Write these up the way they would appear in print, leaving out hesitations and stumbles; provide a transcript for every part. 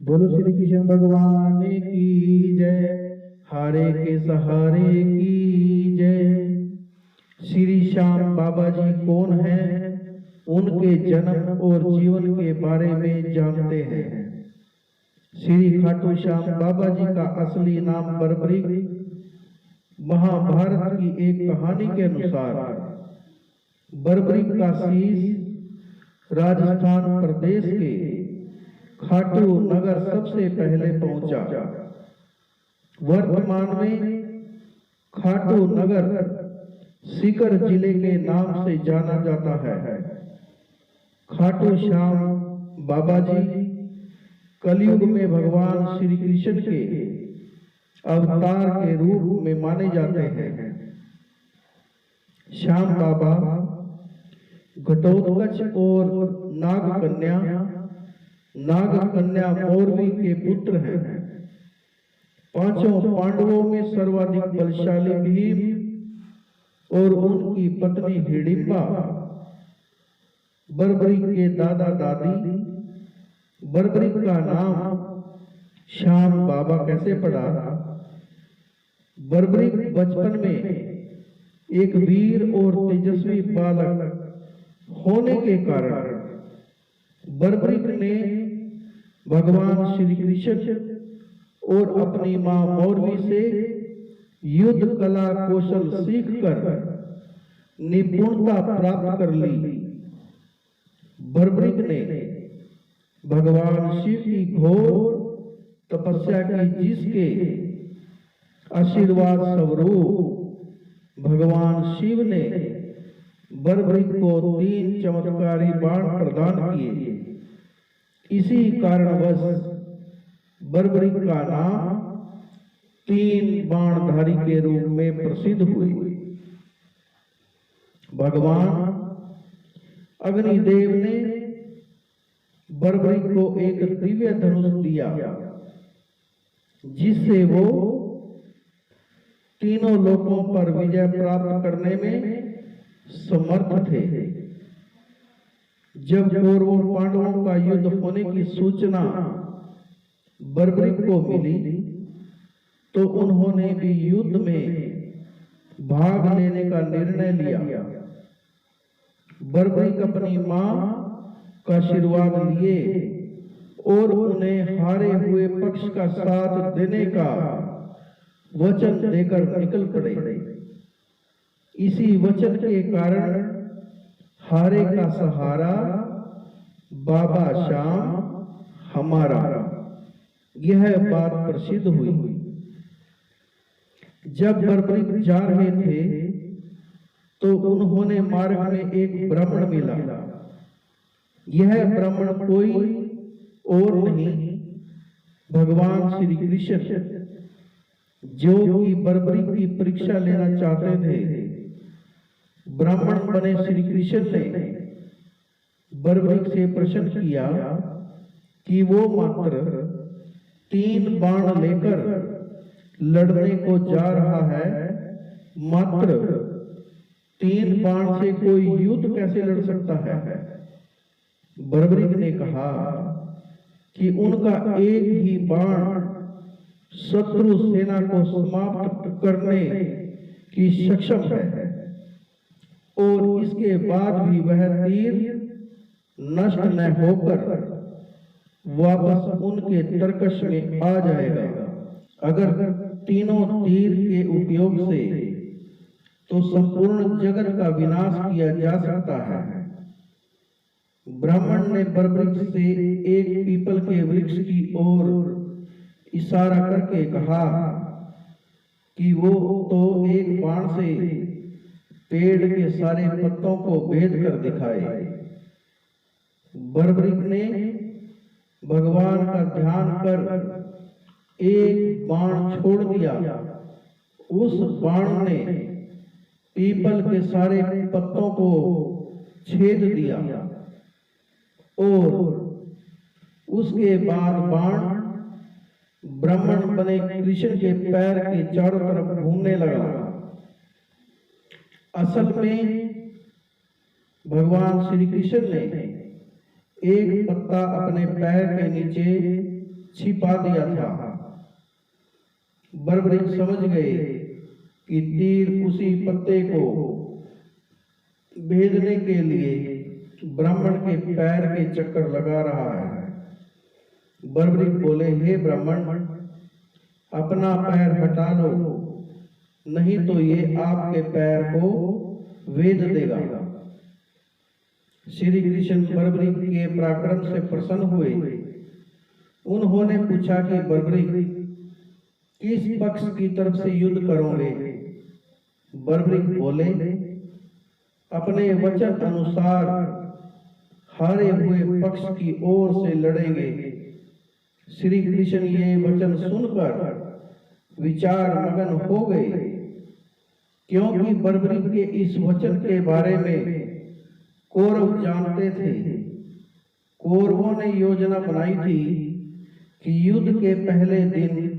बोलो श्री कृष्ण भगवान की जय। हारे के सहारे की जय। श्री श्याम बाबा जी कौन है, उनके जन्म और जीवन के बारे में जानते हैं। श्री खाटू श्याम बाबा जी का असली नाम बरबरीक। महाभारत की एक कहानी के अनुसार बरबरीक का शीश राजस्थान प्रदेश के खाटू नगर सबसे पहले पहुंचा। वर्तमान में खाटू नगर सीकर जिले के नाम से जाना जाता है। खाटू श्याम बाबा जी कलयुग में भगवान श्री कृष्ण के अवतार के रूप में माने जाते हैं। श्याम बाबा घटोत्कच और नागकन्या मौरवी के पुत्र हैं। पांचों पांडवों में सर्वाधिक बलशाली भीम और उनकी पत्नी हिडिंबा बरबरीक के दादा दादी। बरबरीक का नाम श्याम बाबा कैसे पड़ा? बरबरीक बचपन में एक वीर और तेजस्वी बालक होने के कारण बरबरीक ने भगवान श्री कृष्ण और अपनी मां मौरवी से युद्ध कला कौशल सीखकर निपुणता प्राप्त कर ली। बरबरीक ने भगवान शिव की घोर तपस्या की, जिसके आशीर्वाद स्वरूप भगवान शिव ने बरबरीक को 3 चमत्कारी बाण प्रदान किए। इसी कारणवश बरबरीक का नाम 3 बाणधारी के रूप में प्रसिद्ध हुई। भगवान अग्निदेव ने बरबरीक को एक दिव्य धनुष दिया, जिससे वो तीनों लोकों पर विजय प्राप्त करने में समर्थ थे। जब कौरवों पांडवों का युद्ध होने की सूचना बरबरीक को मिली, तो उन्होंने भी युद्ध में भाग लेने का निर्णय लिया। बरबरीक अपनी मां का आशीर्वाद लिए और उन्हें हारे हुए पक्ष का साथ देने का वचन देकर निकल पड़े। इसी वचन के कारण हारे का सहारा बाबा श्याम हमारा, यह बात प्रसिद्ध हुई। जब बरबरीक जा रहे थे तो उन्होंने मार्ग में एक ब्राह्मण मिला। यह ब्राह्मण कोई और नहीं, भगवान श्री कृष्ण, जो कि बरबरीक की परीक्षा लेना चाहते थे। ब्राह्मण बने श्री कृष्ण ने बरबरीक से प्रश्न किया कि वो मात्र 3 बाण लेकर लड़ने को जा रहा है, मात्र 3 बाण से कोई युद्ध कैसे लड़ सकता है? बरबरीक ने कहा कि उनका एक ही बाण शत्रु सेना को समाप्त करने की सक्षम है, और इसके बाद भी वह तीर नष्ट न होकर वापस उनके तर्कश में आ जाएगा। अगर तीनों तीर के उपयोग से तो संपूर्ण जगत का विनाश किया जा सकता है। ब्राह्मण ने बरबरीक से एक पीपल के वृक्ष की ओर इशारा करके कहा कि वो तो एक बाण से पेड़ के सारे पत्तों को भेद कर दिखाए। बरबरीक ने भगवान का ध्यान कर एक बाण छोड़ दिया। उस बाण ने पीपल के सारे पत्तों को छेद दिया और उसके बाद बाण ब्राह्मण बने कृष्ण के पैर के चारों तरफ घूमने लगा। असल में भगवान श्री कृष्ण ने एक पत्ता अपने पैर के नीचे छिपा दिया था। बर्बरिक समझ गए कि तीर उसी पत्ते को भेदने के लिए ब्राह्मण के पैर के चक्कर लगा रहा है। बर्बरिक बोले, हे ब्राह्मण, अपना पैर हटा लो, नहीं तो ये आपके पैर को वेद देगा। श्री कृष्ण बर्बरिक के पराक्रम से प्रसन्न हुए। उन्होंने पूछा कि बर्बरिक, किस पक्ष की तरफ से युद्ध करोगे? बर्बरिक बोले, अपने वचन अनुसार हारे हुए पक्ष की ओर से लड़ेंगे। श्री कृष्ण ये वचन सुनकर विचार मगन हो गए, क्योंकि बर्बरिक के इस वचन के बारे में कौरव जानते थे। कौरवों ने योजना बनाई थी कि युद्ध के पहले दिन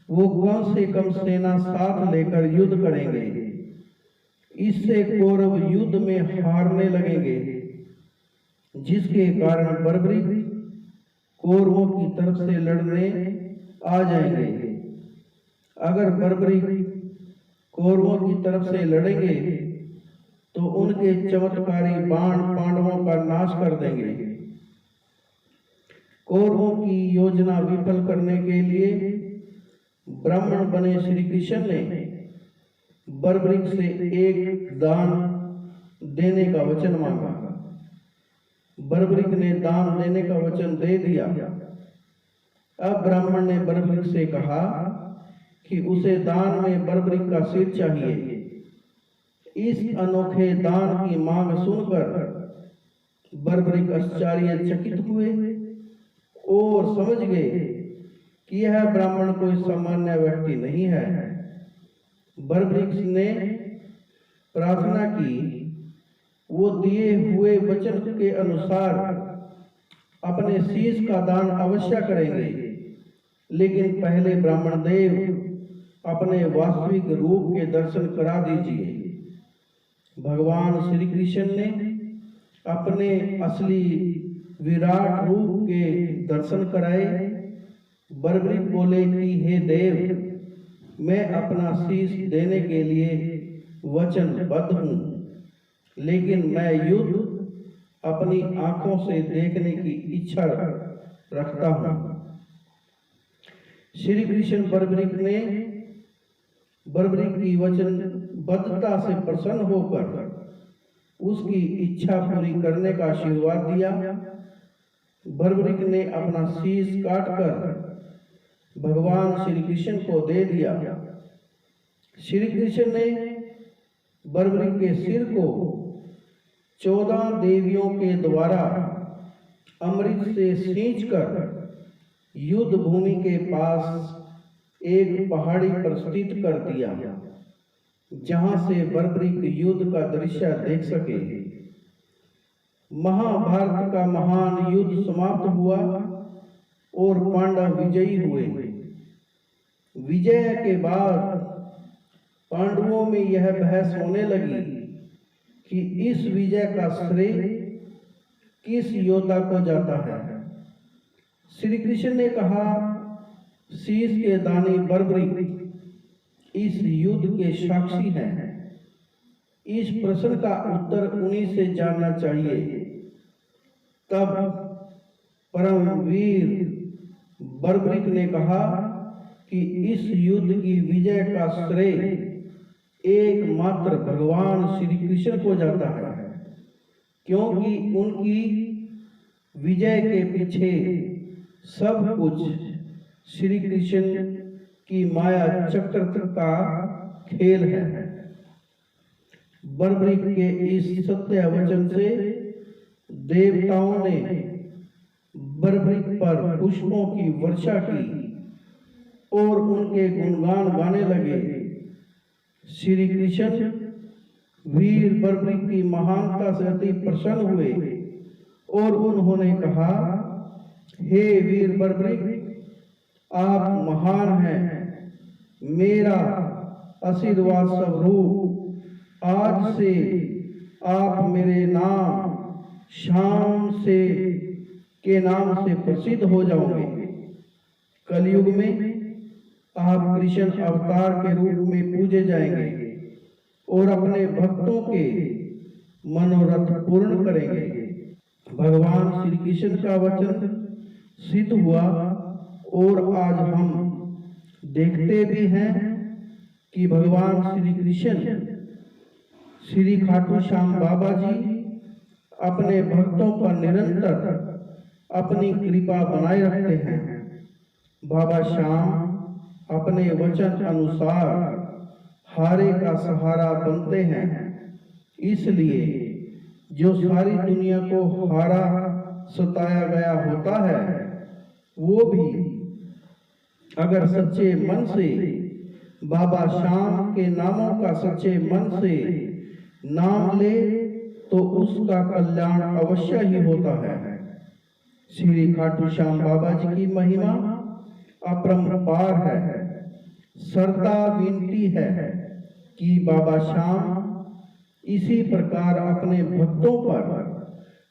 वो कम से कम सेना साथ लेकर युद्ध करेंगे। इससे कौरव युद्ध में हारने लगेंगे, जिसके कारण बर्बरिक कौरवों की तरफ से लड़ने आ जाएंगे। अगर बर्बरिक कौरवों की तरफ से लड़ेंगे तो उनके चमत्कारी बाण पांडवों का नाश कर देंगे। कौरवों की योजना विफल करने के लिए ब्राह्मण बने श्री कृष्ण ने बर्बरिक से एक दान देने का वचन मांगा। बर्बरिक ने दान देने का वचन दे दिया। अब ब्राह्मण ने बर्बरिक से कहा कि उसे दान में बर्बरिक का सिर चाहिए। इस अनोखे दान की मांग सुनकर बर्बरिक आश्चर्यचकित हुए और समझ गए कि यह ब्राह्मण कोई सामान्य व्यक्ति नहीं है। बर्बरिक ने प्रार्थना की, वो दिए हुए वचन के अनुसार अपने शीश का दान अवश्य करेंगे, लेकिन पहले ब्राह्मण देव अपने वास्तविक रूप के दर्शन करा दीजिए। भगवान श्री कृष्ण ने अपने असली विराट रूप के दर्शन कराए। बर्बरिक बोले कि हे देव, मैं अपना शीश देने के लिए वचनबद्ध हूँ, लेकिन मैं युद्ध अपनी आंखों से देखने की इच्छा रखता हूँ। श्री कृष्ण बर्बरिक की वचनबद्धता से प्रसन्न होकर उसकी इच्छा पूरी करने का आशीर्वाद दिया। बर्बरिक ने अपना शीश काटकर भगवान श्री कृष्ण को दे दिया। श्री कृष्ण ने बर्बरिक के सिर को 14 देवियों के द्वारा अमृत से सींचकर युद्ध भूमि के पास एक पहाड़ी पर स्थित कर दिया, जहां से बर्बरिक युद्ध का दृश्य देख सके। महाभारत का महान युद्ध समाप्त हुआ और पांडव विजयी हुए। विजय के बाद पांडवों में यह बहस होने लगी कि इस विजय का श्रेय किस योद्धा को जाता है। श्री कृष्ण ने कहा, शीश के दानी बर्बरिक इस युद्ध के साक्षी हैं। इस प्रश्न का उत्तर उन्हीं से जानना चाहिए। तब परमवीर बर्बरिक ने कहा कि इस युद्ध की विजय का श्रेय एकमात्र भगवान श्री कृष्ण को जाता है, क्योंकि उनकी विजय के पीछे सब कुछ श्री कृष्ण की माया चक्र का खेल है। बर्बरिक के इस सत्य वचन से देवताओं ने बर्बरिक पर पुष्पों की वर्षा की और उनके गुणगान गाने लगे। श्री कृष्ण वीर बर्बरिक की महानता से अति प्रसन्न हुए और उन्होंने कहा, हे वीर बर्बरिक, आप महान हैं। मेरा आशीर्वाद स्वरूप आज से आप मेरे नाम श्याम से के नाम से प्रसिद्ध हो जाओगे। कलयुग में आप कृष्ण अवतार के रूप में पूजे जाएंगे और अपने भक्तों के मनोरथ पूर्ण करेंगे। भगवान श्री कृष्ण का वचन सिद्ध हुआ और आज हम देखते भी हैं कि भगवान श्री कृष्ण श्री खाटू श्याम बाबा जी अपने भक्तों पर निरंतर अपनी कृपा बनाए रखते हैं। बाबा श्याम अपने वचन अनुसार हारे का सहारा बनते हैं, इसलिए जो सारी दुनिया को हारा सताया गया होता है वो भी अगर सच्चे मन से बाबा श्याम के नामों का सच्चे मन से नाम ले तो उसका कल्याण अवश्य ही होता है। श्री खाटू श्याम बाबा जी की महिमा अपरंपार है। श्रद्धा विनती है कि बाबा श्याम इसी प्रकार अपने भक्तों पर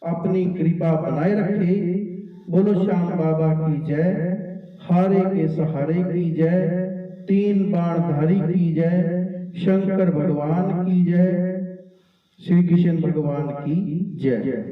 अपनी कृपा बनाए रखे। बोलो श्याम बाबा की जय, हारे के सहारे की जय, तीन बाणधारी की जय, शंकर भगवान की जय, श्री कृष्ण भगवान की जय।